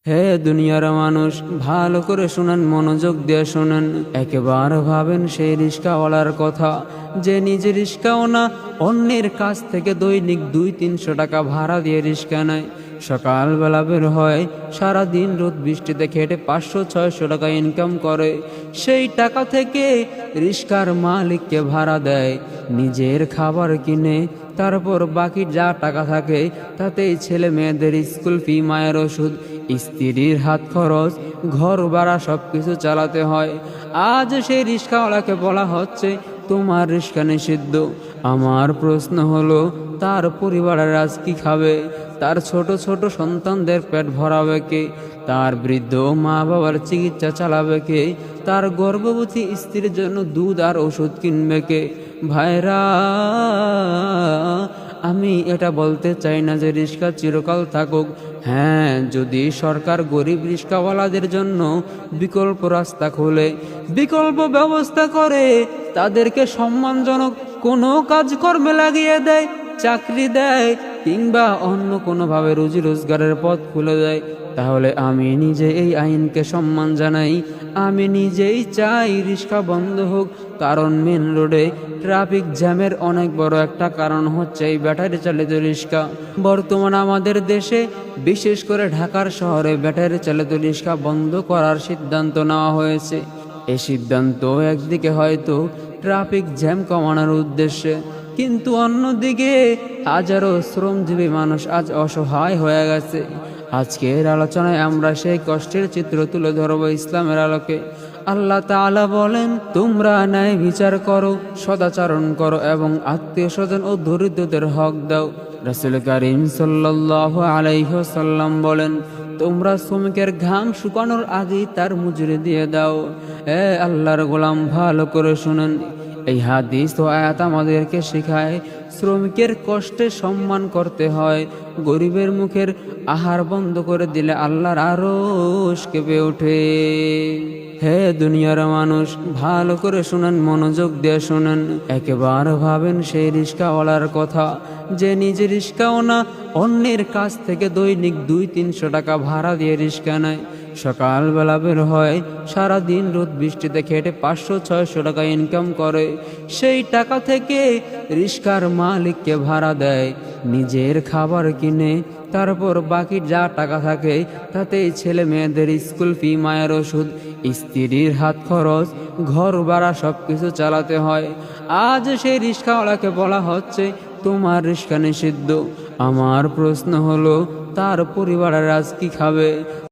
হে দুনিয়ার মানুষ, ভালো করে শুনেন, মনোযোগ দিয়ে শুনেন। একেবারে ভাবেন সেই রিস্কাওয়ালার কথা, যে নিজে রিস্কাও না, অন্যের কাছ থেকে দৈনিক 200-300 টাকা ভাড়া দিয়ে রিস্কা নেয়। সকালবেলা বের হয়, সারাদিন রোদ বৃষ্টিতে খেটে 500-600 টাকা ইনকাম করে। সেই টাকা থেকে রিস্কার মালিককে ভাড়া দেয়, নিজের খাবার কিনে, তারপর বাকি যা টাকা থাকে তাতেই ছেলে মেয়েদের স্কুল ফি, মায়ের ওষুধ, স্ত্রীর হাত খরচ, ঘর ভাড়া সবকিছু চালাতে হয়। আজ সেই রিস্কাওয়ালাকে বলা হচ্ছে তোমার রিস্কা নিষিদ্ধ। আমার প্রশ্ন হলো, তার পরিবারের আজ কি খাবে? তার ছোট ছোট সন্তানদের পেট ভরাবে কে? তার বৃদ্ধ মা বাবার চিকিৎসা চালাবে কে? তার গর্ভবতী স্ত্রীর জন্য দুধ আর ওষুধ কিনবে কে? ভাইরা, আমি এটা বলতে চাই না যে রিস্কা চিরকাল থাকুক। হ্যাঁ, যদি সরকার গরিব রিস্কাওয়ালাদের জন্য বিকল্প রাস্তা খোলে, বিকল্প ব্যবস্থা করে, তাদেরকে সম্মানজনক কোনো কাজকর্মে লাগিয়ে দেয়, চাকরি দেয়, কিংবা অন্য কোনোভাবে রুজি রোজগারের পথ খুলে দেয়, তাহলে আমি নিজে এই আইনকে সম্মান জানাই। আমি নিজেই চাই রিস্কা বন্ধ হোক। কারণ মেন রোডে ট্রাফিক জ্যামের অনেক বড় একটা কারণ হচ্ছে এই ব্যাটারি চালিত রিস্কা। বর্তমানে আমাদের দেশে, বিশেষ করে ঢাকার শহরে, ব্যাটারি চালিত রিস্কা বন্ধ করার সিদ্ধান্ত নেওয়া হয়েছে। এই সিদ্ধান্ত একদিকে হয়তো ট্রাফিক জ্যাম কমানোর উদ্দেশ্যে, কিন্তু অন্যদিকে হাজারো শ্রমজীবী মানুষ আজ অসহায় হয়ে গেছে। আজকের আলোচনায় আমরা সেই কষ্টের চিত্র তুলে ধরব ইসলামের আলোকে। আল্লাহ তাআলা বলেন, তোমরা ন্যায় বিচার করো, সদাচরণ করো এবং আত্মীয় স্বজন ও দরিদ্রদের হক দাও। রাসূল কারীম সাল্লাল্লাহু আলাইহি ওয়াসাল্লাম বলেন, তোমরা শ্রমিকের ঘাম শুকানোর আগেই তার মজুরি দিয়ে দাও। আল্লাহর গোলাম, ভালো করে শুনেন। এই হাদিস ও আয়াত আমাদেরকে শেখায় শ্রমিকের কষ্টে সম্মান করতে হয়। গরিবের মুখের আহার বন্ধ করে দিলে আল্লাহর আরশ কেঁপে ওঠে। হে দুনিয়ার মানুষ, ভালো করে শুনেন, মনোযোগ দিয়ে শুনেন। একেবারে ভাবেন সেই রিস্কাওয়ালার কথা, যে নিজে রিস্কাও না, অন্যের কাছ থেকে দৈনিক 200-300 টাকা ভাড়া দিয়ে রিস্কা নেয়। সকালবেলা বের হয়, সারাদিন রোদ বৃষ্টিতে খেটে 500-600 টাকা ইনকাম করে। সেই টাকা থেকে রিস্কার মালিককে ভাড়া দেয়, নিজের খাবার কিনে, তারপর বাকি যা টাকা থাকে তাতেই ছেলে মেয়েদের স্কুল ফি, মায়ের ওষুধ, স্ত্রীর হাত খরচ, ঘর ভাড়া সবকিছু চালাতে হয়। আজ সেই রিস্কাওয়ালাকে বলা হচ্ছে তোমার রিস্কা নিষিদ্ধ। আমার প্রশ্ন হলো, তার পরিবারের আজ কি খাবে?